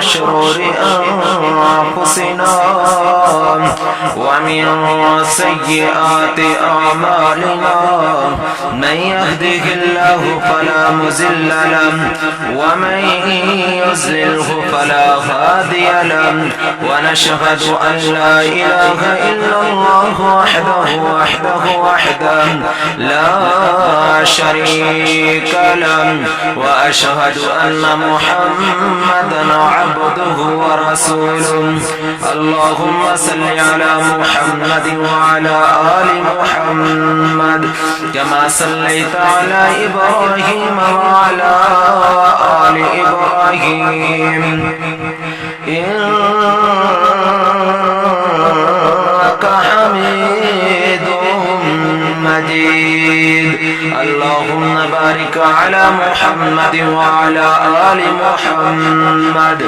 شرور أنفسنا ومن سيئات أعمالنا من يهده الله فلا مضل له ومن يضلله فلا هادي له ونشهد أن لا إله إلا الله وحده لا شريك له وأشهد أن محمدا عبده ورسوله اللهم صل على محمد وعلى آل محمد كما صليت على إبراهيم وعلى آل إبراهيم إنك حميد مجيد اللهم بارك على محمد وعلى آل محمد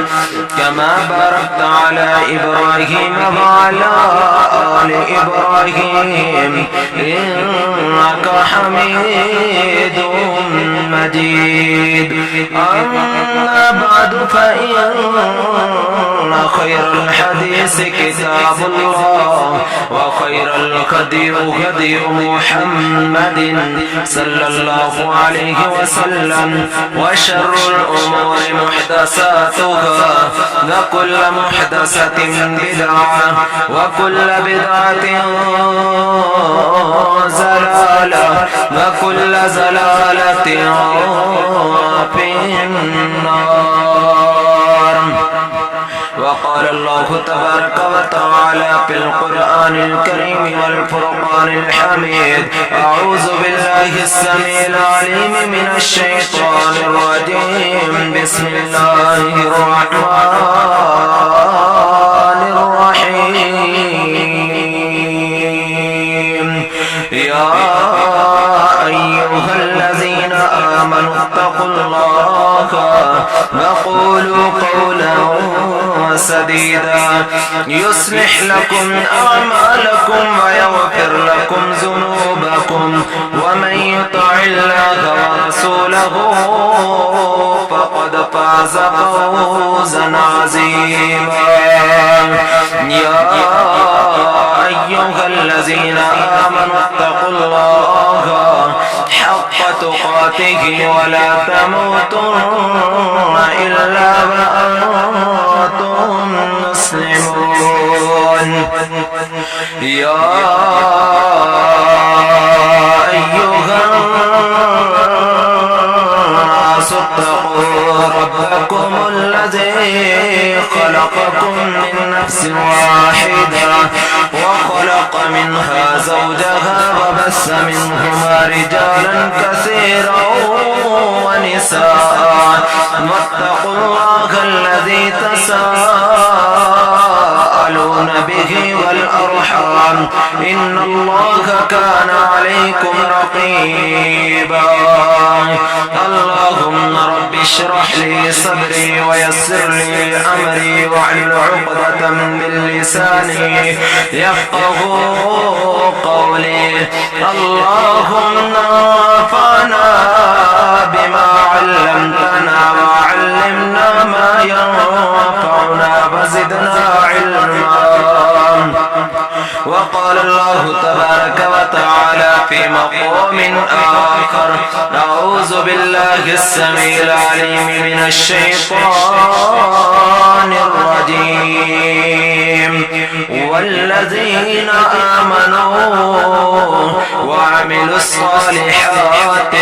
كما باركت على إبراهيم وعلى آل إبراهيم إنك حميد مجيد أما بعد فإن خير الحديث كتاب الله وخير الهدي هدي محمد صلى الله عليه وسلم وشر الأمور محدثاتها وكل محدثة بدعة وكل بدعة زلالة وكل زلالة في النار وقال الله تبارك وتعالى في القرآن الكريم والفرقان الحميد أعوذ بالله السميع العليم من الشيطان الرجيم بسم الله الرحمن الرحيم يا أيها الذين آمنوا اتقوا الله وقولوا قولا سديدا يصلح لكم أعمالكم ويغفر لكم ذنوبكم ومن يطع الله ورسوله فقد فاز فوزا عظيما يا أيها الذين آمنوا اتقوا الله حق تقاته ولا تموتن إلا وأنتم مسلمون يا أيها الناس اتقوا ربكم الذي خلقكم من نفس واحدة وخلق منها زوجها وبث منهما رجالا كثيرا ونساء واتقوا الله الذي تساءلون به والأرحام إن الله كان عليكم رقيبا اللهم رب اشرح لي صدري ويسر لي أمري واحلل عقدة من لساني يفقه قولي اللهم انفعنا بما علمتنا وعلمنا ما ينفعنا وزدنا علما وقال الله تبارك وتعالى في مقام آخر أعوذ بالله السميع العليم من الشيطان الرجيم والذين آمنوا وعملوا الصالحات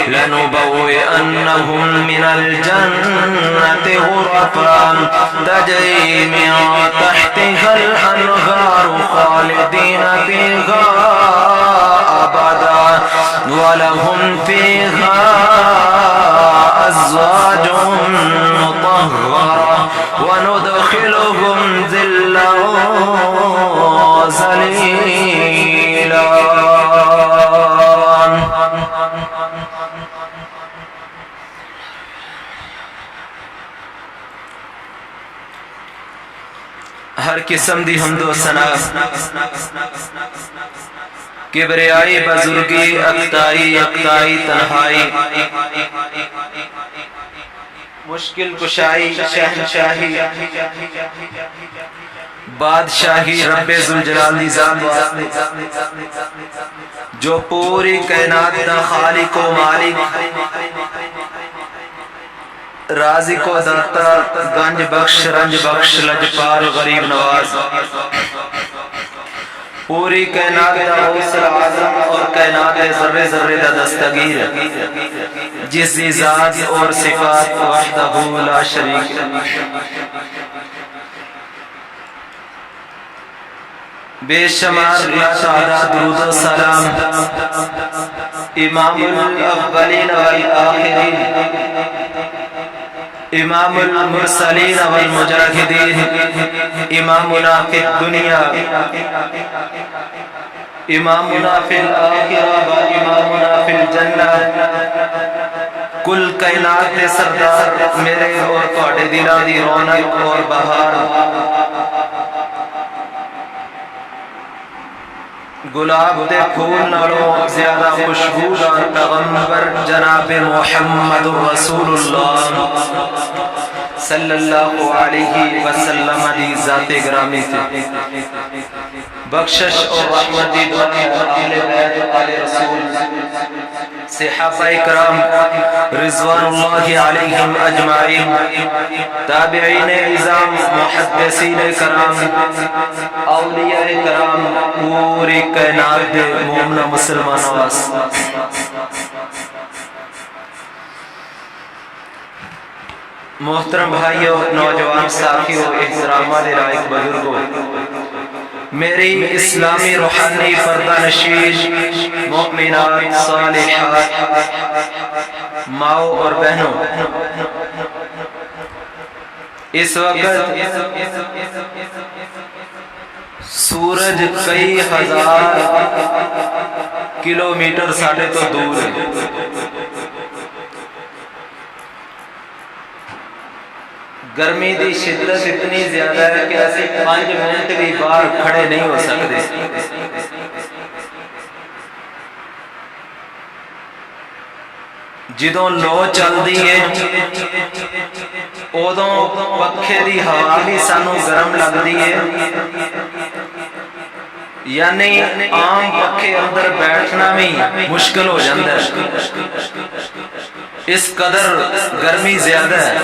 لنبوئنهم من الجنة غرفا تجري من تحتها الأنهار خالدين فيها أبدا ولهم فيها أزواج مطهرة وندخلهم ذلا ذليلا ہر قسم دی حمد و ثنا کبریائی بزرگی اکتائی تنہائی مشکل کشائی، شہنشاہی، بادشاہی رب ذوالجلال دی ذات جو پوری کائنات دا خالق و مالک، رازق و داتا، گنج بخش، رنج بخش، لجپال، غریب نواز، پوری کائنات دا غوث اعظم اور کائنات ذرے ذرے دا دستگیر، جس کی ذات اور صفات وحدہ لا شریک، بے شمار تعداد درود و سلام امام الاولین والآخرین، امام المرسلین والمجاہدین، امامنا فی الدنیا، امامنا فی الآخرہ و امامنا فی الجنہ، کل کائنات کے سردار، میرے اور تواڈے دلاں دی رونق اور بہار، گلاب دے پھول نالوں زیادہ خوشبودار پیغمبر جناب محمد رسول اللہ صلی اللہ علیہ وسلم دی ذات گرامی سے بخشش اور رحمت دی دعا اہل بیت آل رسول صحابہ کرام رضوان اللہ علیہم اجمعین، تابعین اعظام، محدثین کرام، اولیاء کرام، پوری کائنات دے مومنہ مسلمانوں واسطے محترم بھائیو، نوجوان ساتھیو، احترامہ دے لائق بزرگو، میری اسلامی روحانی پردہ نشین مومنات صالحات ماؤں اور بہنوں، اس وقت سورج کئی ہزار کلومیٹر ساڑھے تو دور ہے، گرمی دی شدت اتنی زیادہ ہے کہ ایسے 5 منٹ بھی باہر کھڑے نہیں ہو سکتے، جدوں لو چل دی ہے ادوں پکھے دی ہوا بھی سانو گرم لگ دی ہے، یعنی عام پکھے اندر بیٹھنا بھی مشکل ہو جاندہ ہے، اس قدر گرمی زیادہ ہے،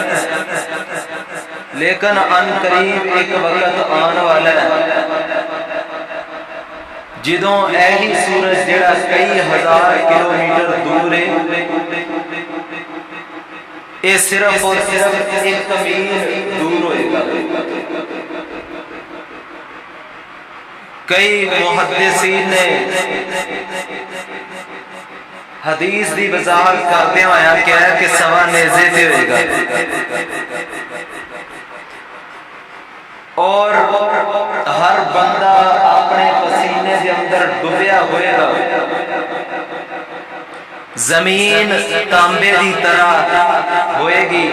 لیکن ان قریب ایک وقت آن والا ہے جدوں ایہی سورج جڑا کئی ہزار کلومیٹر دور ہے، یہ صرف اور صرف ایک میل دور ہوئے گا۔ کئی محدثین نے حدیث دی وضاحت کرتے آیا کیا ہے کہ سوا نیزے تے ہوئے گا، اور ہر بندہ اپنے پسینے کے اندر ڈوبیا ہوئے گا، زمین تانبے دی طرح ہوئے گی،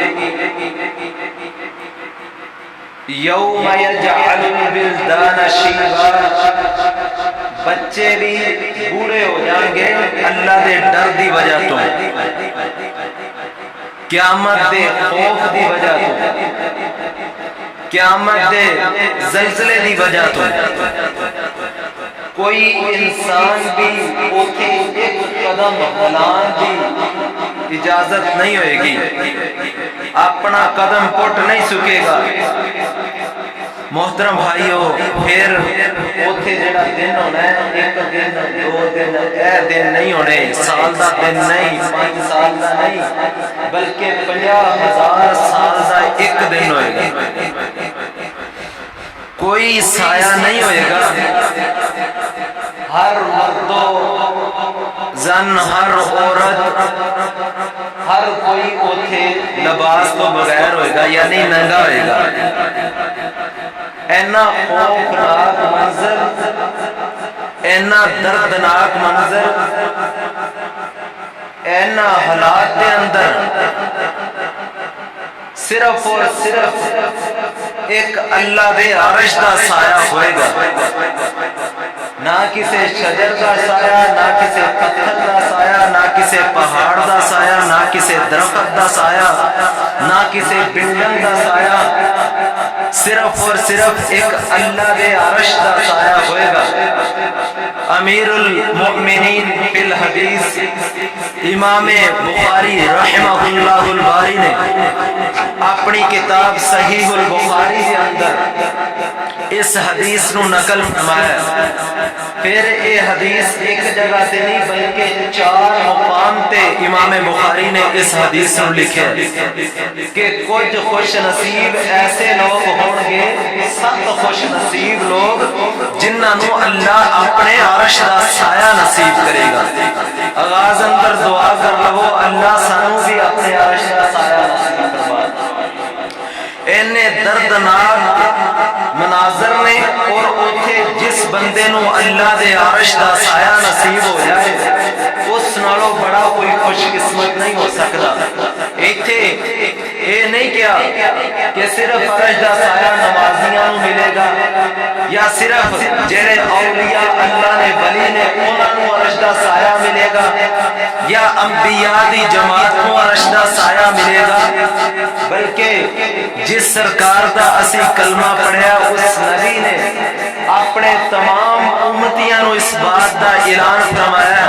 یوم یجعل الولدان شیبا، بچے بھی بوڑھے ہو جائیں گے اللہ دے ڈر دی وجہ تو، قیامت دے خوف دی وجہ تو، قیامت دے زلزلے دی وجہ تو، کوئی انسان بھی اوتھے ایک قدم ہلان دی اجازت نہیں ہوئے گی، اپنا قدم پٹ نہیں سکے گا۔ محترم بھائیو، پھر اوتھے جڑا دن ہونا ہے، ایک دن، 2 دن، اے دن نہیں ہونے، سال دا دن نہیں، 5 سال دا نہیں، بلکہ 50,000 سال دا ایک دن ہوئے گا، کوئی سایہ نہیں ہوئے گا، ہر مرد و زن، ہر عورت، ہر کوئی اوتھے لباس تو بغیر ہوئے گا، یعنی ننگا ہوئے گا۔ اینا خوفناک منظر، اینا دردناک منظر، اینا حالات کے اندر صرف اور صرف ایک اللہ دے عرش دا سایہ ہوئے گا، نہ کسی شجر کا سایہ، نہ کسی پتھر کا سایہ، نہ کسی پہاڑ کا سایہ، نہ کسی درخت کا سایہ، نہ کسی بلڈنگ کا سایہ، صرف اور صرف ایک اللہ دے عرش کا سایہ ہوئے گا۔ امیر المؤمنین فی الحدیث امام بخاری رحمہ اللہ الباری نے اپنی کتاب صحیح البخاری کے اندر اس حدیث نو نقل فرمایا۔ پھر یہ حدیث ایک جگہ سے نہیں بلکہ 4 مقام تے امام بخاری نے اس حدیث نو لکھے کہ کچھ خوش نصیب ایسے لوگ ہوں گے، 7 خوش نصیب لوگ جنہاں نو اللہ اپنے عرش دا سایہ نصیب کرے گا۔ آغاز اندر دعا کر لو اللہ سانو بھی اپنے عرش دا سایہ نصیب فرما۔ اینے دردناک مناظر نے اور اوتھے جس بندے نو اللہ دے عرش دا سایہ نصیب ہو جائے اس نالوں بڑا کوئی خوش قسمت نہیں ہو سکتا۔ ایتھے اے نہیں کیا کہ صرف عرش دا سایہ نمازیاں نو ملے گا یا صرف جڑے اولیاء اللہ نے ولی نے انہاں نو عرش دا سایہ ملے گا یا انبیاء دی جماعت نو عرش دا سایہ ملے گا، بلکہ جس سرکار دا اسی کلمہ پڑھیا اس نبی نے اپنے تمام امتیاں نو اس بات دا اعلان فرمایا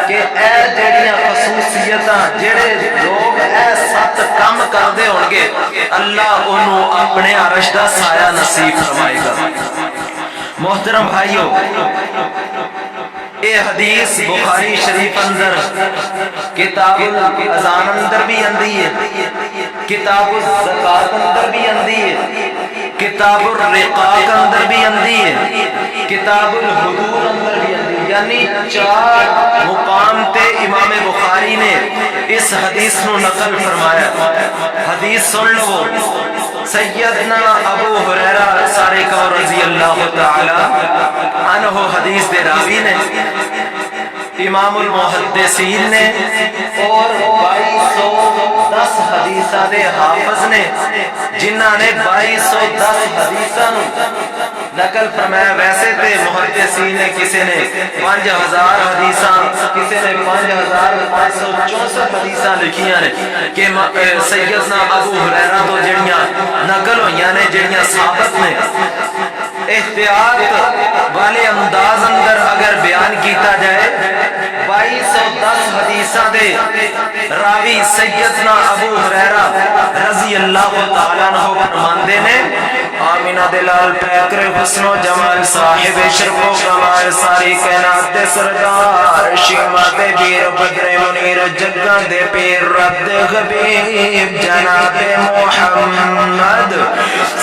کہ اے جڑیاں خصوصیتاں جڑے لوگ اے 7 کام کردے ہون گے اللہ انہوں اپنے عرش دا سایہ نصیب فرمائے گا۔ محترم بھائیو، اے حدیث بخاری شریف اندر کتاب الاذان اندر بھی اندی ہے، کتاب الزکات اندر بھی اندی ہے، کتاب الرقاق اندر بھی اندی ہے، کتاب الحدود اندر بھی اندی ہے، یعنی 4 مقام تے امام بخاری نے اس حدیث نو نقل فرمایا۔ حدیث سن لو، سیدنا ابو ہریرہ سارے کو رضی اللہ تعالی عنہ حدیث دے راوی نے، امام المحدثین نے اور 2210 حدیثہ دے حافظ نے جنہاں نے 2210 حدیثہ نقل فرمایا۔ ویسے تے محدثین نے کسی نے 5000 حدیثہ، کسی نے 5564 حدیثہ لکھیاں نے کہ سیدنا ابو ہریرہ تو جڑیاں نقل ہویاں نے، جڑیاں ثابت نے۔ احتیاط والے انداز اندر اگر بیان کیتا جائے 2210 حدیثاں دے راوی سیدنا ابو ہریرہ رضی اللہ تعالیٰ عنہ فرماندے نے، آمینہ دلال پیکر حسن و جمال صاحب شرف و کمال ساری کائنات دے سردار شیمات بیر بدر منیر جگان دے پیر رد حبیب جناب محمد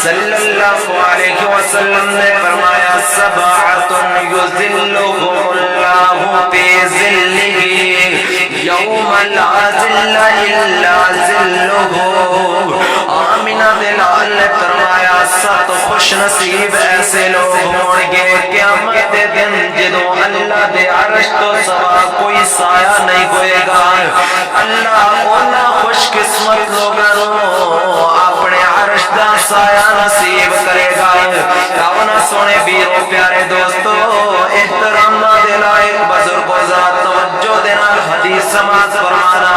صلی اللہ علیہ وسلم نے فرمایا سبعۃ یذلہم اللہ فی ظلہ یوم لا ظل الا ظلہ۔ آمینہ دلال نے فرمایا 7 خوش نصیب ایسے لوگ ہون گے قیامت دے دن جدوں اللہ دے عرش تو سوا کوئی سایہ نہیں ہوئے گا۔ اللہ انہاں خوش قسمت لوگوں اپنے عرش دا سایہ نصیب کرے گا۔ کاونا سونے بیرو پیارے دوستو، احترام دے لائق بزرگ و ذات توجہ دے نال حدیث سماعت فرمانا۔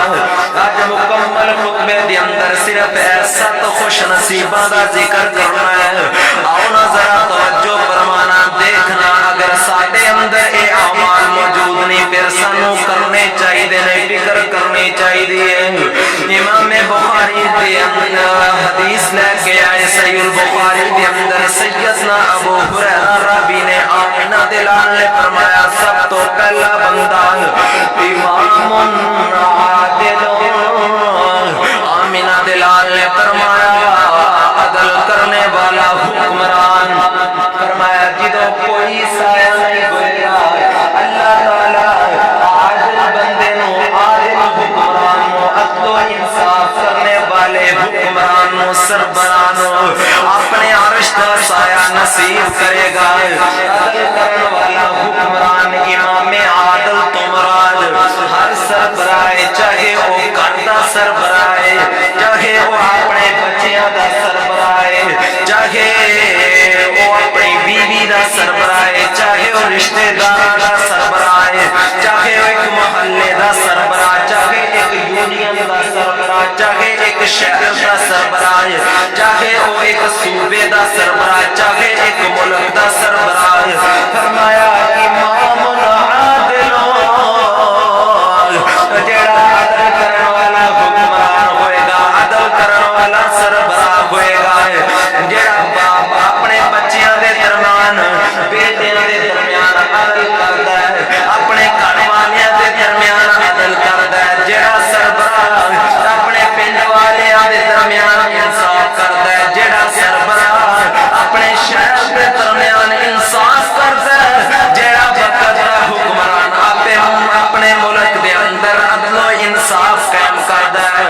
آج مکمل خطبے دے اندر صرف 7 خوش نصیباں دا ذکر کرنا ہے۔ آؤنا ذرا توجہ فرمانا، دیکھنا اگر ساڈے اندر اے اعمال موجود نہیں پھر سانو کرنے چاہیے نے، فکر کرنی چاہیے۔ امام بخاری دے اندر حدیث لے کے آئے، صحیح البخاری دے اندر سیدنا ابو ہریرہ راوی نے آمینہ دلال نے فرمایا سب تو پہلا بندہ امام عادل۔ آمینہ دلال نے فرمایا عدل کرنے والا حکمران، فرمایا جدوں کوئی سایہ نہیں ہوئے گا اللہ تعالی عادل بندے نو، عادل حکمران نو، عدل و انصاف کرنے والے حکمران نو، سربراہ نو اپنے عرش دا سایہ نصیب کرے گا۔ عدل کرنے والا حکمران امام عادل تو مراد ہر سربراہ، چاہے وہ گھر دا سربراہ، چاہے وہ اپنے بچیاں دا سربراہ، چاہے وہ اپنی بیوی دا سربراہ، چاہے وہ رشتے دار دا سربراہ ہے، چاہے وہ ایک محلے دا سربراہ، چاہے ایک یونین دا سربراہ، چاہے ایک شہر دا سربراہ ہے، چاہے وہ ایک صوبے دا سربراہ، چاہے ایک ملک دا سربراہ ہے، فرمایا امام عادل جڑا عدل کرن والا حکمران ہوئے گا، عدل کرن والا سربراہ ہوئے گا، جڑا باپ اپنے بچیاں دے درمیان بیٹیاں دے درمیان عدل کردا ہے، اپنے گھر والیاں دے درمیان عدل کردا ہے، جڑا سربراہ اپنے پنڈ والیاں دے درمیان انصاف کردا ہے، جڑا سربراہ اپنے شہر دے درمیان انصاف کردا ہے، جڑا وقت دا حکمران اپنے ملک دے اندر عدل و انصاف قائم کردا ہے۔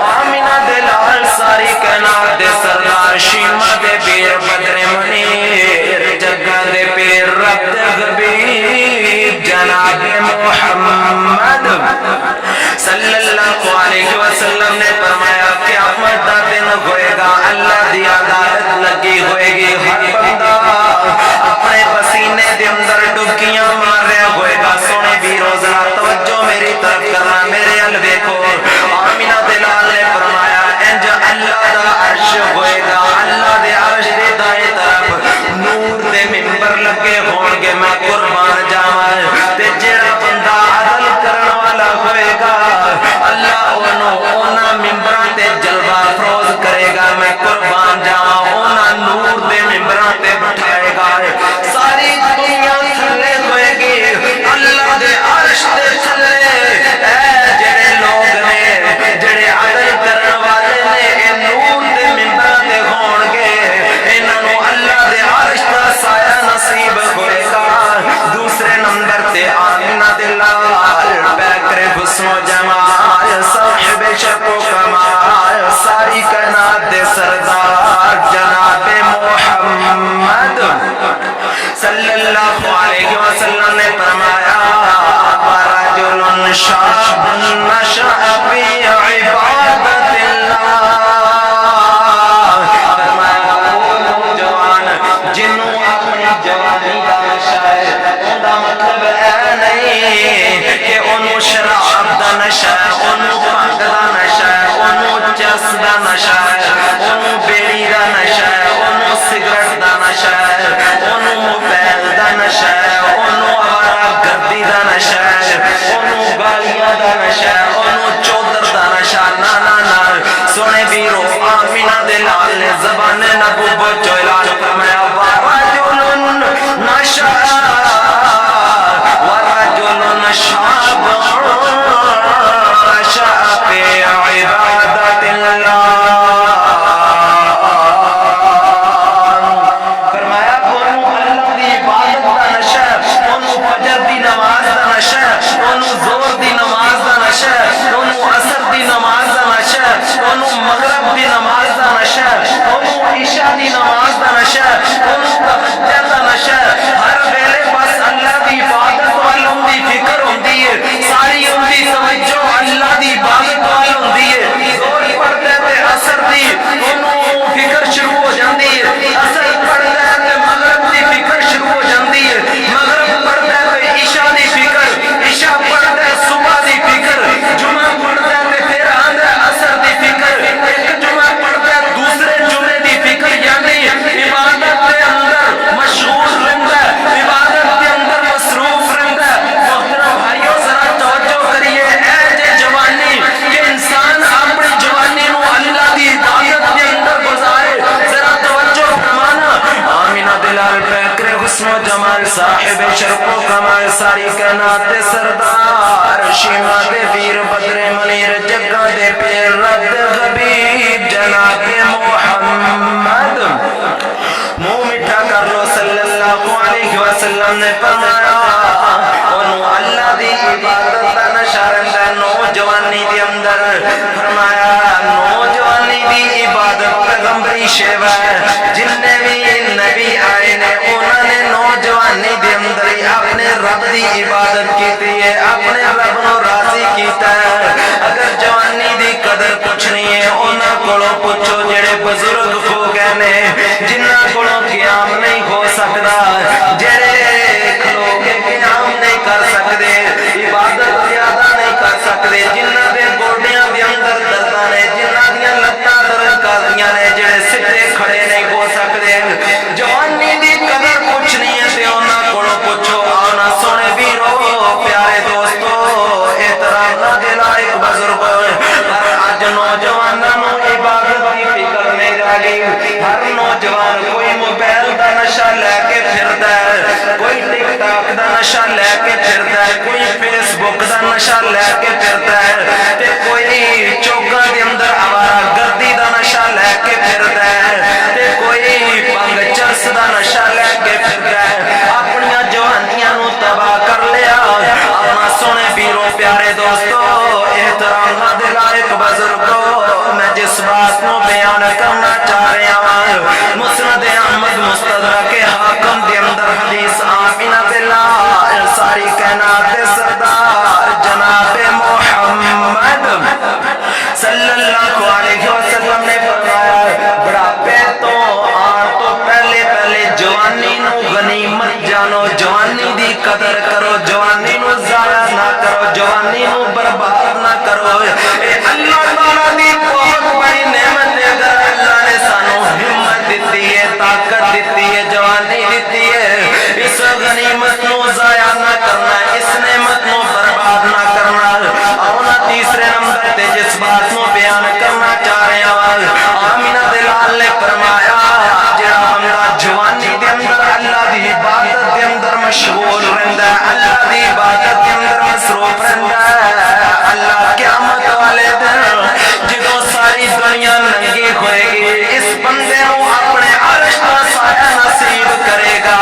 آمینہ دے لال ساری کائنات دے سردار شیما دے پیر بدر منیر جگہ دے پیر رب دے حبیب جناب محمد صلی اللہ علیہ وسلم نے فرمایا قیامت دا دن ہوئے گا، اللہ دی عدالت لگی ہوئے گی، ہر بندہ اپنے پسینے دے اندر ڈبکیاں مار رہا ہوئے گا۔ سونے بھی روزہ توجہ میری طرف کرنا، میرے ال دیکھو، آمینہ دلال نے فرمایا انج اللہ دا عرش ہوئے گا، اللہ دے عرش دے دائیں طرف نور دے منبر لگے ہون گے، میں قربان جاواں تے جڑا بندہ عدل کرن والا ہوئے گا اللہ اونا منبراں تے جلوہ افروز کرے گا، میں قربان جاواں اونا نور دے ممبراں تے بٹھائے گا، ساری دنیا تھلے ہوئے گی اللہ دے عرش دے تھلے۔ اے جڑے لوگ نے جڑے عدل کرن والے نے اے نور دے ممبراں تے ہون گے، انہاں نوں اللہ دے عرش دا سایہ نصیب ہوئے گا۔ دوسرے نمبر تے آمینہ دے لال پیکر حسن و جمال صاحب شرف و کمال ساری کائنات دے سردار جناب محمد صلی اللہ علیہ وسلم نے فرمایا رجل شاب نشأ فی عبادت اللہ، فرمایا وہ نوجوان جنوں اپنی جوانی دا نشہ ہے، ان دا مطلب ہے نہیں کہ انہوں شراب دا نشہ ہے، انہوں بھنگ دا نشہ ہے، انہوں چرس دا نشہ ہے، انہوں بیڑی دا نشہ ہے، انہوں سگریٹ دا نشہ ہے، انہوں موبائل دا نشہ ہے، انہوں آوارہ گردی دا نشہ ہے، انہوں گالیاں دا نشہ ہے، انہوں چودر دا نشہ، نا نا نا۔ سونے بیرو آمینہ دلال نے زبان نبوت جو اعلان فرمایا ورجل نشأ ورجل شاب نشأ فی عبادت اللہ، فرمایا انہوں اللہ دی عبادت دا نشہ، انہوں فجر دی نماز دا نشہ، انہوں زور دی نماز دا نشہ، انہوں عصر دی نماز دا نشہ، انہوں مغرب دی نماز دا نشہ، انہوں عشاء دی نماز دا نشہ، انہوں تہجد دا نشہ، ہر ویلے بس اللہ دی عبادت والوں دی فکر ہوندی ہے، ساری ان دی توجہ اللہ دی عبادت وال ہوندی ہے، زور پڑھتا ہے تے عصر دی انہوں فکر شروع ہو جاندی ہے، عصر پڑھتا ہے تے مغرب دی فکر شروع ہو جاندی ہے، مغرب پڑھتا ہے تے عشاء دی فکر، عشاء پڑھتا ہے صبح دی فکر، جمعہ پڑھتا ہے تے پھر آندا ہے عصر دی فکر، ایک جمعہ پڑھتا ہے دوسرے جمعے دی فکر، یعنی عبادت کے اندر مشغول رہتا ہے، عبادت کے اندر مصروف رہتا ہے۔ محترم بھائیوں ذرا توجہ کریے، اے جے جوانی کہ انسان اپنی جوانی نو اللہ دی عبادت کے اندر گزارے، ذرا توجہ فرمانا۔ آمینہ دلال پیکر حسن و جمال صاحب شرف و کمال ساری کائنات دے سردار شیما دے پیر بدر منیر جگہ دے پیر رب دے حبیب جناب محمد، منہ میٹھا کر لو صلی اللہ علیہ وسلم نے فرمایا انہوں اللہ دی عبادت دا نشہ رہندا ہے نوجوانی دے اندر، فرمایا نوجوانی دی عبادت پیغمبری شیوا ہے، جننے بھی نبی آئے نے انہوں نے نوجوانی دے اندر ہی اپنے رب دی عبادت کیتی ہے، اپنے رب نو راضی کیتا ہے۔ اگر جوانی دی قدر پوچھنی ہے انہاں کولوں پوچھو جڑے بزرگ ہو گئے نے، جنہاں کولوں قیام نہیں ہو سکدا، جڑے کھلو آ گئی. ہر نوجوان کوئی موبائل دا نشہ لے کے پھردا ہے, کوئی ٹک ٹاک دا نشہ لے کے پھردا ہے, کوئی فیس بک دا نشہ لے کے پھردا ہے, تے کوئی چوکاں دے اندر آوارہ گردی دا نشہ لے کے پھردا ہے, تے کوئی بھنگ چرس دا نشہ لے کے پھردا ہے. اپنیاں جوانیاں نو تباہ کر لیا. اپنا سونے بیروں پیارے دوستو, احترام دے لائق بزرگو, میں جس بات کو بیان کرنا چاہ رہا ہوں, مسند احمد مستدرک حاکم دے اندر حدیث آمینہ باللہ ساری کائنات سردار جناب محمد صلی اللہ علیہ وسلم نے فرمایا, بڑھاپے تو آن تو پہلے جوانی نو غنیمت جانو, جوانی دی قدر کرو, جوانی نو ضائع نہ کرو, جوانی نو برباد نہ کرو. اے اللہ تعالیٰ دی بہت بڑی نعمت ہے. اگر اللہ نے سانو ہمت دیتی ہے, طاقت دیتی ہے, جوانی دیتی ہے, اس غنیمت نو ضائع نہ کرنا, اس نعمت نو برباد نہ کرنا. اونا تیسرے نمبر تے جس بات نو بیان کرنا چاہ رہے ہیں, آمینہ دلال نے فرمایا جڑا بندہ جوانی دے اندر اللہ دی عبادت دے اندر مشغول رہندا ہے, اللہ دی عبادت دے اندر مصروف رہندا ہے, اللہ قیامت والے دن جدوں ساری دنیا ننگی ہوئے گی, اس بندے نو اپنے عرش دا سایہ نصیب کرے گا.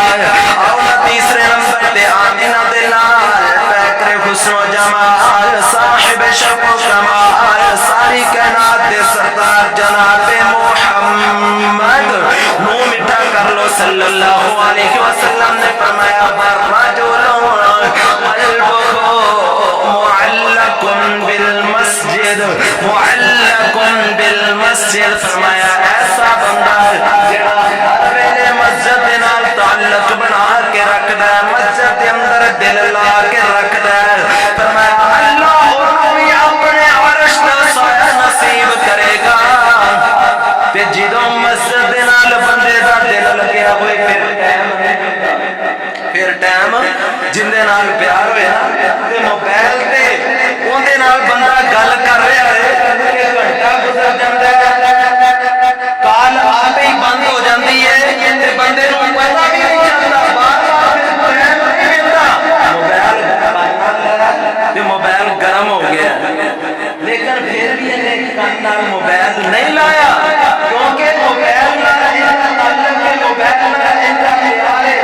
اور تیسرے نمبر تے آمینہ دلال پیکر حسن و جمال صاحب شرف و کمال ساری کائنات دے سردار جناب محمد نو مٹا کر لو صلی اللہ علیہ وسلم نے فرمایا, معلق بالمسجد, معلق بالمسجد, فرمایا ایسا بندہ جڑا ہر ویلے مسجد دے نال تعلق بنا کے رکھدا ہے, مسجد دے اندر دل لا کے رکھدا ہے, فرمایا اللہ انہوں بھی اپنے عرش دا سایہ نصیب کرے گا. تے جدوں مسجد دے نال بندے دا دل لگیا ہوئے پھر ٹائم جندے نال پیار ہویا تے موبائل تے اوندے نال بندہ گل کر رہا ہے, ایک گھنٹہ گزر جاندا ہے, کال آپ ہی بند ہو جاندی ہے, تے بندے نوں پتہ بھی نہیں چلدا, بار-بار ٹائم نہیں ملدا, موبائل گرم ہو گیا, لیکن پھر بھی انہیں کان نال موبائل نہیں لایا, کیونکہ موبائل نال تعلق ہے, موبائل نال اندا پیار ہے,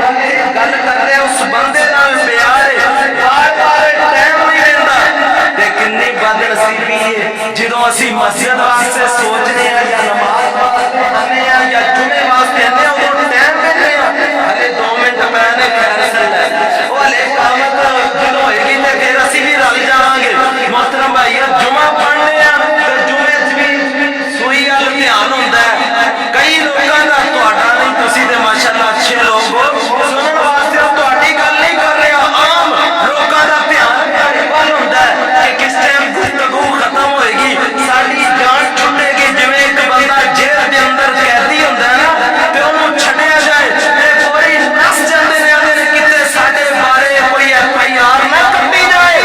گل کر رہے اس بندے نال پیار ہے, بار-بار ٹائم نہیں رہندا. تے کنی بد نصیبی ہے جدوں اسی مسجد واسطے سوچنے ہیں یا نماز واسطے آنے ہیں یا جمعے واسطے آنے ہیں, ادھر ٹائم دینے ہیں, ہلے 2 منٹ میں نے خیر کرنا ہے, وہ ہلے قیامت جدوں ہوئے گی تے پھر اسی بھی رل جاواں گے. محترم بھائیو, جمعہ پڑھنے ہیں تے جمعے وچ بھی سوئی ول دھیان ہوندا ہے, کئی لوکاں دا تہاڈا نہیں, تسی تے ماشاءاللہ اچھے لوگ ہو, سنن واسطے تہاڈی گل نہیں کر رہا, عام لوکاں دا دھیان تہاڈے ول ہوندا ہے کہ کس ٹائم گفتگو ختم ہوئے گی, ساڈی جان چھٹے گی. جویں ایک بندہ جیل دے اندر قیدی ہوندا ہے نا, تے اونوں چھڈیا جائے تے کوئی نس جاندے نے آندے نے کتے ساڈے بارے کوئی FIR نہ کٹی جائے,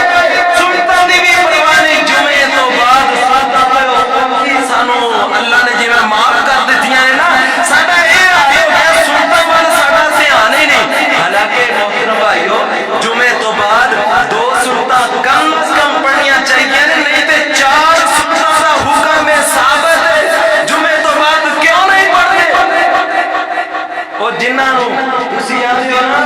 سنتاں دی بھی پرواہ نہیں. جمعے تو بعد سنتاں پہ سانو اللہ نے جویں معاف کر دتیاں ہیں نا, ساڈا اے حال ہو گیا, سنتاں ول ساڈا دھیان ہی نہیں. حالانکہ محترم بھائیو, جمعے تو بعد 2 سنتاں کم از کم پڑھنیاں چاہیے نے, نہیں تے 4 سنتاں دا حکم ہے ثابت ہے, جمعے تو بعد کیوں نہیں پڑھتے؟ او جنہاں نو تسی آندے ہو نا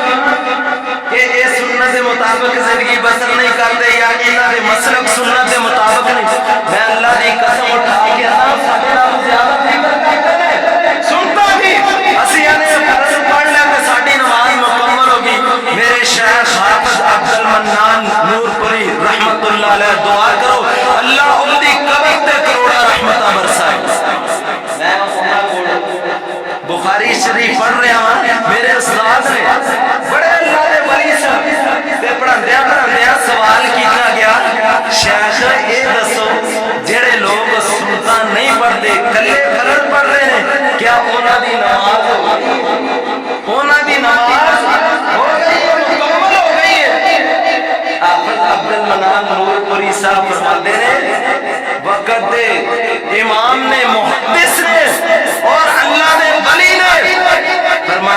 کہ اے سنت دے مطابق زندگی بسر نہیں کرتے یا انہاں دے مسلک سنت دے مطابق نہیں, میں اللہ دی قسم اٹھا کے نا ساڈے نال زیادہ فکر کرتے نے, سنتا بھی اسی آنے فرض پڑھ لے تے ساڈی نماز مکمل ہوگی. میرے شیخ حافظ عبد المنان نور پوری رحمت اللہ علیہ, دعا کرو اللہ ان دی قبر تے کروڑا رحمتاں برسائے. میں انہاں کول بخاری شریف پڑھ رہا ہوں, میرے استاد نے بڑے اللہ دے ولی سن تے پڑھاندیاں سوال کیتا گیا, شیخ اے دسو جڑے لوگ سنتاں نہیں پڑھتے, کلے فرض پڑھ رہے ہیں, کیا انہاں دی نماز ہو گئی, انہاں دی نماز ہو گئی ہے, مکمل ہو گئی ہے؟ حافظ عبد المنان نور پوری صاحب فرماتے ہیں, وقت دے امام نے محدث نے اور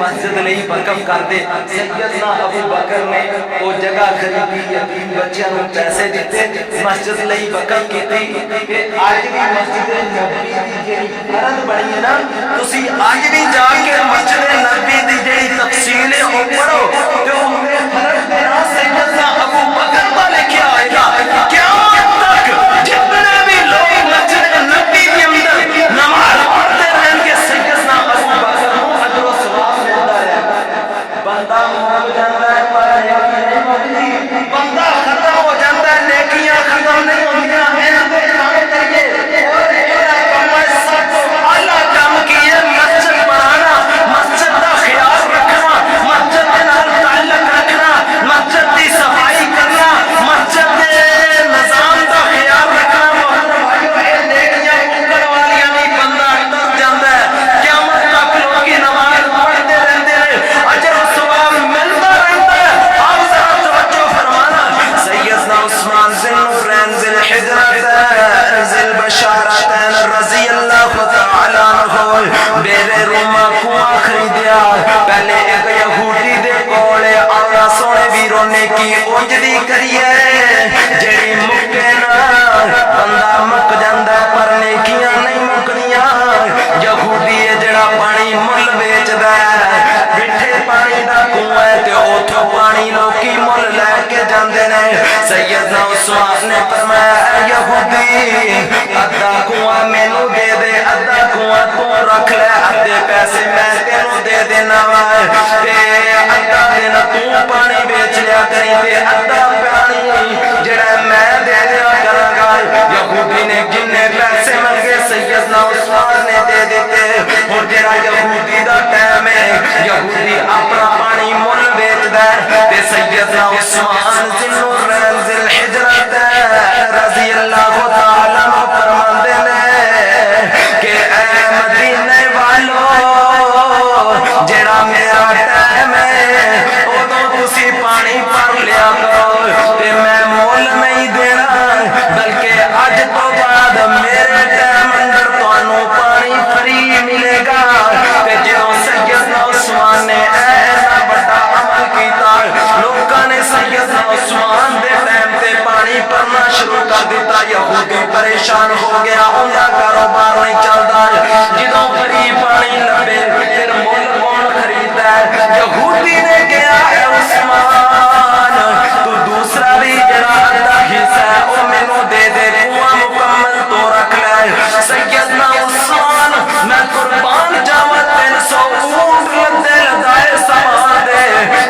مسجد لئی وقف کر دے. سیدنا ابو بکر نے وہ جگہ خریدی, یتیم بچیاں نوں پیسے دیتے, مسجد لئی وقف کیتی. اج بھی مسجد نبوی دی جڑی فرض بنی ہے نا, تسی اج بھی جا کے مسجد نبوی دی جڑی تفصیل ہے او پڑھو تے او فرض دے نال سیدنا ابو بکر دا لکھیا آئے گا. قیامت تک جتنے بھی لوگ مسجد نبوی کے اندر نماز پڑھتے رہیں گے, سیدنا ابو بکر کو اجر و ثواب ملتا ہے. بندہ مر جاتا ہے پر نہیں مردی, بندہ ختم ہو جاتا ہے نیکیاں ختم نہیں ہوندیاں. ان دے کام کریے اور ایڑا کام سب تو اعلیٰ کام کیے مسجد بنانا, مسجد دا خیال رکھنا, مسجد دے نال تعلق رکھنا, مسجد دی صفائی کرنا, مسجد دے نظام دا خیال رکھنا. محترم بھائیو, اے نیکیاں مکن والیاں نہیں, بندہ ڈر جاندا ہے. قیامت تک لوگ نماز پڑھتے رہتے ہیں, اجر و ثواب ملتا رہتا ہے. آپ ذرا توجہ فرمانا. سیدنا عثمان ذی النورین ذی الحجرتین ذی البشارتین رضی اللہ تعالی عنہ میرے روما کنواں خریدیا. پہلے ایک یہودی دے کولے آیا, سونے ویروں نے کی اونجدی کریے جڑی مکے نا, بندہ مک جاندا پر نیکیاں نہیں مکدیاں. یہودی ہے جڑا پانی مل ویچدا ہے, مٹھے پانی دا کنواں ہے تے اوتھوں پانی لوکی مل لے کے جاندے نے. سیدنا عثمان نے فرمایا یہودی ادھا کنواں مینوں دے دے, ادھا کنواں تو رکھ لے, ادھے پیسے میں تینوں دے دینا وا, تے ادھا دن تو پانی بیچ لیا کریں تے ادھا پانی جڑا میں دے دیا کراں گا. یہودی نے جنے پیسے منگے سیدنا عثمان نے دے دیتے. ہن جڑا یہودی دا ٹائم ہے, یہودی اپنا پانی مل بیچدا ہے تے سیدنا عثمان ذی النورین ذی الحجرتین رضی اللہ تعالی عنہ فرماندے نے کہ اے مدینے والو, جڑا میرا ٹائم ہے اودوں تسی پانی بھر لیا کرو تے میں مول نہیں دینا, بلکہ اج تو بعد میرے ٹائم اندر تانوں پانی فری ملے گا. تے جدوں سیدنا عثمان نے ایسا بڑا عمل کیتا, لوکاں نے سیدنا عثمان دے ٹائم تے پانی بھرنا شروع کر دیتا. یہودی پریشان ہو گیا, اوندا کاروبار نہیں چلدا. جدوں فری پانی لبے پھر مول کون خریددا ہے؟ یہودی نے کہا اے عثمان تو دوسرا بھی جڑا ادھا حصہ ہے او مینوں دے دے, کنواں مکمل تو رکھ لے. سیدنا عثمان میں قربان جاواں 300 اونٹ لدے لدائے سامان دے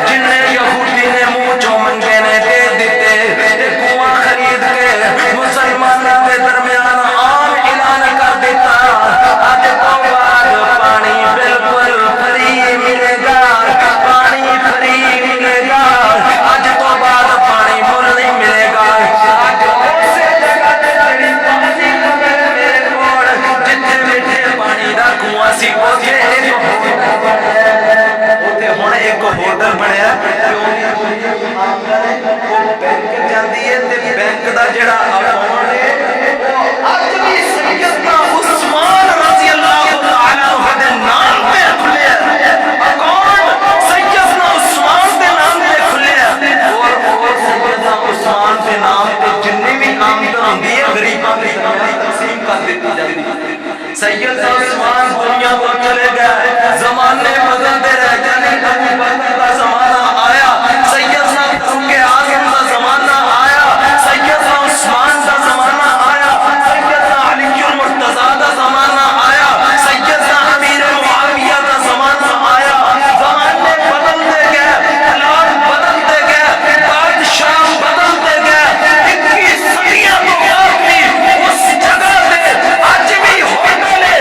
جننے یہودی نے منہ چوں منگے نے دے دیتے. تے کنواں خرید کے مسلماناں دے درمیان عام اعلان کر دیتا, اج تو بعد پانی بالکل فری ملے گا, پانی فری ملے گا, اج تو بعد پانی مل نہیں ملے گا. اج اسی جگہ تے جڑی پانی میرے کول جتھے میٹھے پانی دا کنواں سی اوتھے ایک ہوٹل بنیا, بینک جاندی ہے تے بینک دا جڑا اکاؤنٹ ہے اج بھی سیدنا عثمان رضی اللہ تعالی عنہ دے نام تے کھلیا. اکاؤنٹ سیدنا عثمان دے نام تے کھلیا, اور سیدنا عثمان دے نام تے جنی بھی آمدن ہوندی ہے غریباں دے درمیان تقسیم کر دتی جاندی. سیدنا عثمان دنیا تو چلے گئے, زمانے بدلتے رہ گئے. ابو بکر کا زمانہ آیا, سیدنا فاروق اعظم کا زمانہ آیا, سیدنا عثمان کا زمانہ آیا, سیدنا علی المرتضیٰ کا زمانہ آیا, سیدنا امیر معاویہ کا زمانہ آیا. زمانے بدلتے گئے, حالات بدلتے گئے, بادشاہ بدلتے گئے. 21 صدیاں تو بعد بھی اس جگہ پہ آج بھی ہوٹل ہے,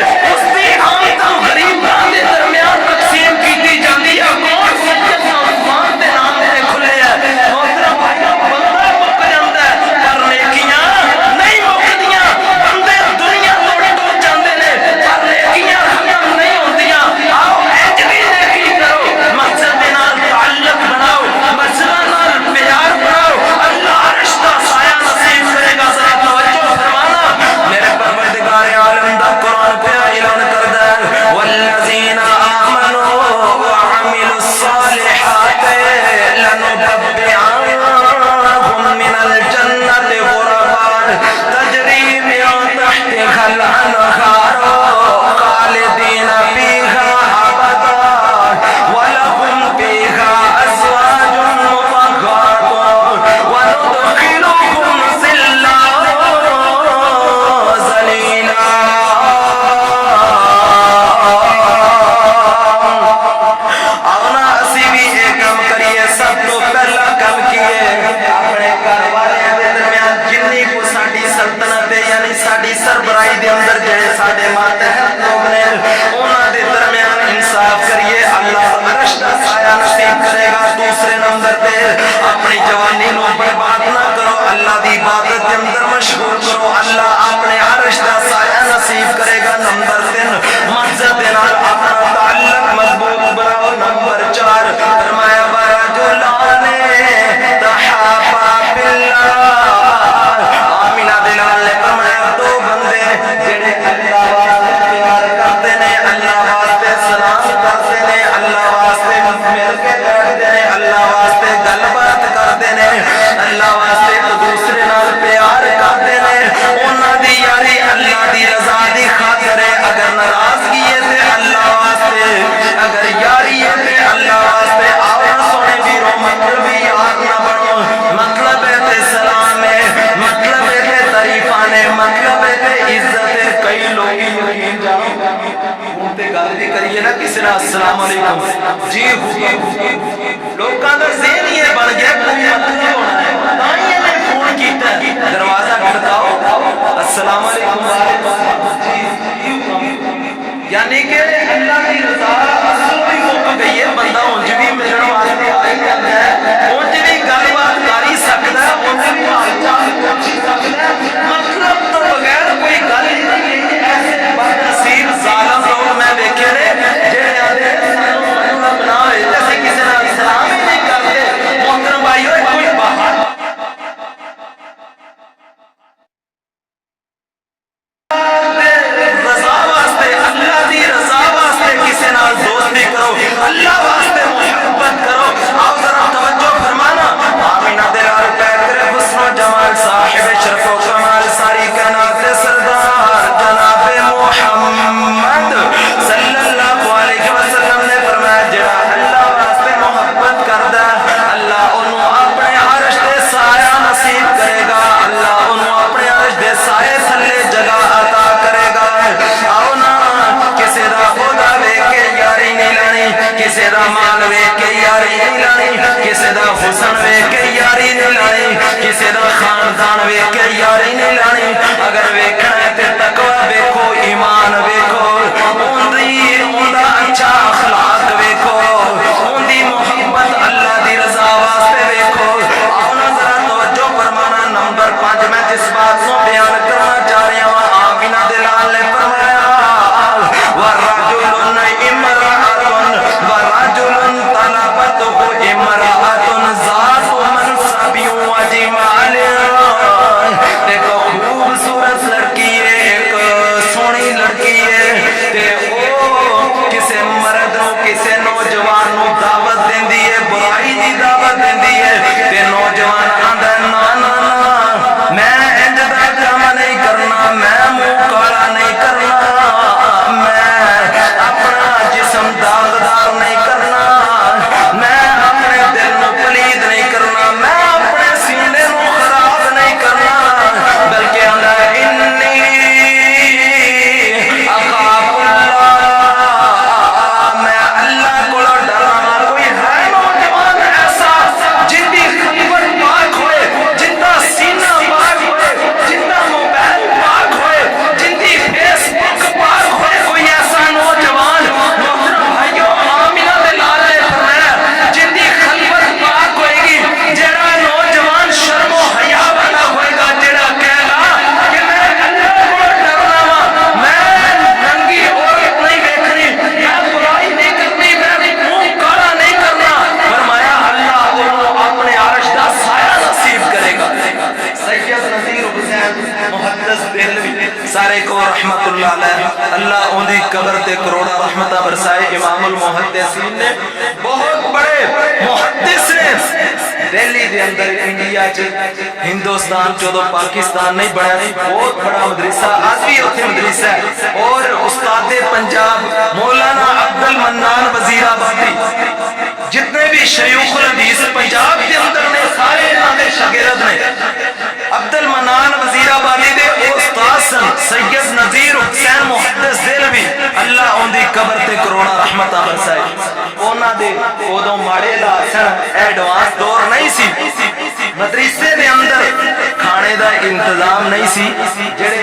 جوانی نو برباد نہ کرو، اللہ دی عبادت کے اندر مشغول کرو، اللہ اپنے عرش دا سایہ نصیب کرے گا۔ نمبر 3 مقصد دے نال اپنا تعلق مضبوط بناؤ۔ نمبر 4 فرمایا ورجلان تحابا باللہ، آمینہ دے نال نے فرمایا دو بندے جڑے اللہ واسطے پیار کرتے نے، اللہ واسطے سلام کرتے نے، اللہ واسطے مل کے بیٹھتے نے، اللہ واسطے گل بات کرتے نے، اللہ واسطے ایک دوسرے نال پیار کرتے نے، انہاں دی یاری اللہ دی رضا دی خاطر ہے۔ اگر ناراضگی ہے تے اللہ واسطے، اگر یاری ہے تے اللہ واسطے۔ آؤ سونے ویرو مطلب یار نہ بنو، مطلب ہے تے سلام ہے، مطلب ہے تے تعریفاں نے، مطلب ہے تے عزت ہے۔ کئی لوگ یقین جانو ہوں تے گل بھی کریے نا کسی نے السلام علیکم جی لوکاں دا ذہن یہ بن گیا کوئی مطلب ہونا ہے، تاں ہی نے فون کیتا ہے، دروازہ کھڑکاؤ السلام علیکم یعنی کہ اللہ کی رضا اصل بھی مک گئی ہے۔ بندہ اونج بھی ملن واسطے آ ہی جاتا ہے، اونج بھی گل بات کر ہی سکتا ہے، اونج بھی حال چال پوچھ ہی سکتا ہے، مطلب تو بغیر کوئی گل ہی نہیں ہے۔ ایسے بد نصیب ظالم لوگ میں دیکھے نے جڑے آدھے مطلب نہ ہوئے جیسے کسی نے سلام ہی نہیں کرتے۔ محترم بھائیو کوئی باہر دوستی کرو، اللہ واسطے محبت کرو۔ آپ ذرا توجہ فرمانا، آمینہ دلال پیکر حسن و جمال صاحب شرف و کمال ساری کائنات سردار جناب محمد صلی اللہ علیہ وسلم نے فرمایا جڑا اللہ واسطے محبت کردا اللہ انہوں اپنے عرش دے سایہ نصیب کرے گا، اللہ انہوں اپنے عرش دے سایہ تھلے جگہ عطا کرے گا۔ آؤ نا کسی دا خدا ویکھ کے یاری نہیں لانی، کسی دا مال ویکھ کے یاری نہیں لانی، کسی دا حسن ویکھ کے یاری نہیں لانی، کسی دا خاندان ویکھ کے یاری نہیں لانی۔ اگر ویکھنا ہے تے تقوی ویکھو، ایمان ویکھو، اوندا اچھا اخلاق ویکھو، اوندی محبت اللہ دی رضا واسطے ویکھو۔ آؤ نا ذرا توجہ فرمانا۔ نمبر 5 میں جس بات کو بیان کرنا چاہ رہا ہوں، آمینہ دلال نے فرمایا ورجل طلبته امرأة ذات منصب وجمال، ایک خوبصورت لڑکی ہے، ایک سونی لڑکی ہے تے او کسے مرد نو کسے نوجوان نو دعوت دیندی ہے، برائی دی دعوت دیندی ہے تے نوجوان آندا نا نا نا میں انج دا کام نہیں کرنا، میں منہ کالا نہیں کرنا، میں اپنا جسم داغدار نہیں کرنا، میں اپنے دل نو پلید نہیں کرنا، میں اپنے سینے نو خراب نہیں کرنا، بلکہ آندا انی اخاف اللہ، میں اللہ کو ڈرنا۔ کوئی ہے نوجوان ایسا جن دی خلوت پاک ہوئے، جن دا سینہ پاک ہوئے، جن دا موبائل پاک ہوئے، جن دی فیس بک پاک ہوئے؟ کوئی ایسا نوجوان محترم بھائیو آمینہ دلال نے فرمایا جن دی خلوت پاک ہوئے گی، جڑا نوجوان شرم و حیا والا ہوئے گا، جڑا کہے گا کہ میں اللہ کو ڈرنا وا، میں ننگی عورت نہیں دیکھنی، میں برائی نہیں کرنی، میں منہ کالا نہیں کرنا، فرمایا اللہ انہوں اپنے عرش دا سایہ نصیب کرے گا۔ سید نذیر حسین محدث دہلوی سارے کو رحمت اللہ علیہ، اللہ ان دی قبر تے کروڑا رحمتہ برسائے۔ امام المحدثین نے بہت بڑے محدث نے دہلی دے اندر انڈیا چ ہندوستان چودو پاکستان نہیں بڑھا نہیں، بہت بڑا مدرسہ آج بھی اتنے مدرسہ ہے، اور استاد پنجاب مولانا عبد المنان وزیر آبادی جتنے بھی شیوخ الحدیث پنجاب کے اندر نے سارے انہوں نے شاگرد نے عبد المنان وزیر آبادی دے استاد سن سید نذیر حسین محدث دہلوی، اللہ ان دی قبر تے کروڑا رحمتہ برسائے۔ انہاں دے اودوں ماڑے دا سن ایڈوانس دور نہیں سی، مدرسے دے اندر کھانے دا انتظام نہیں سی، جڑے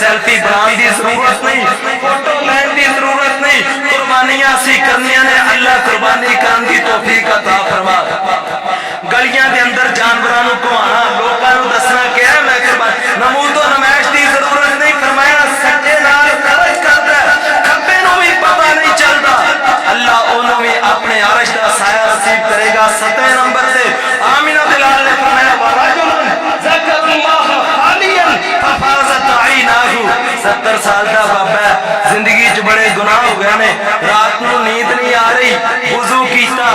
سیلفی بنانے کی ضرورت نہیں، فوٹو لین کی ضرورت نہیں، قربانیاں اسی کرنیاں نے، اللہ قربانی کرن دی توفیق عطا فرما۔ گلیاں دے اندر جانوراں نوں گھمانا، لوکاں نوں دسنا کہ میں قربان، نمود و نمائش دی ضرورت نہیں، فرمایا سجے نال خرچ کردا ہے، کھبے نوں بھی پتہ نہیں چلدا، اللہ انہوں بھی اپنے عرش دا سایہ نصیب کرے گا۔ 7 نمبر تے آمینہ دلال نے فرمایا وَرَجُلٌ ذَكَرَ اللَّهَ خَالِيًا فَفَاضَتْ عَيْنَاهُ۔ 70 سال دا بابا ہے، زندگی چ بڑے گناہ ہو گئے نے، رات نو نیند نہیں آ رہی، وضو کیتا،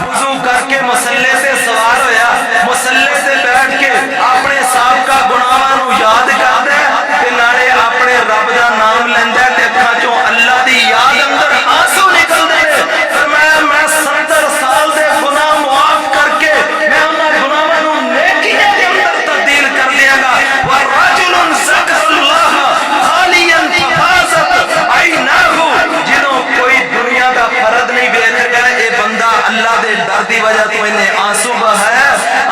وضو کر کے مسلے سے سوار ہویا، مسلے سے بیٹھ کے اپنے سابقہ گناہاں نو یاد کردا ہے تے نالے اپنے رب دا نام لیندا ہے تے اکھاں چوں اللہ دی یاد اندر آنسو نکلدے نے۔ فرمایا میں 70 سال دے گناہ معاف کر کے میں انہاں گناہاں نو نیکیاں دے اندر تبدیل کر دیاں گا۔ وَرَجُلٌ ذَكَرَ اللَّهَ خَالِيًا فَفَاضَتْ عَيْنَاهُ۔ جدوں کوئی دنیا دا فرد نہیں ویکھ رہا، اے بندہ اللہ دے ڈر دی وجہ تو انہیں آنسو بہایا،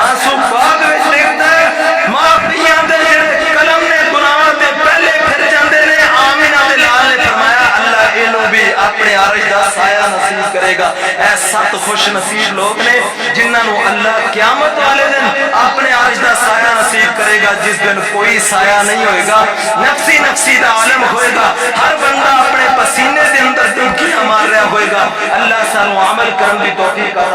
آنسو بعد وچ لکھدا ہے، معافیاں دے جڑے قلم نے گناہاں تے پہلے پھر جاندے نے۔ آمینہ دے لال نے فرمایا اللہ انہوں بھی اپنے عرش دا سایہ نصیب کرے گا۔ اے 7 خوش نصیب لوگ نے جنہاں نو اللہ قیامت والے دن اپنے عرش دا سایہ نصیب کرے گا، جس دن کوئی سایہ نہیں ہوئے گا، نفسی نفسی دا عالم ہوئے گا، ہر بندہ اپنے پسینے دے اندر ڈنکیاں مار رہا ہوئے گا۔ اللہ سانو عمل کرن دی توفیق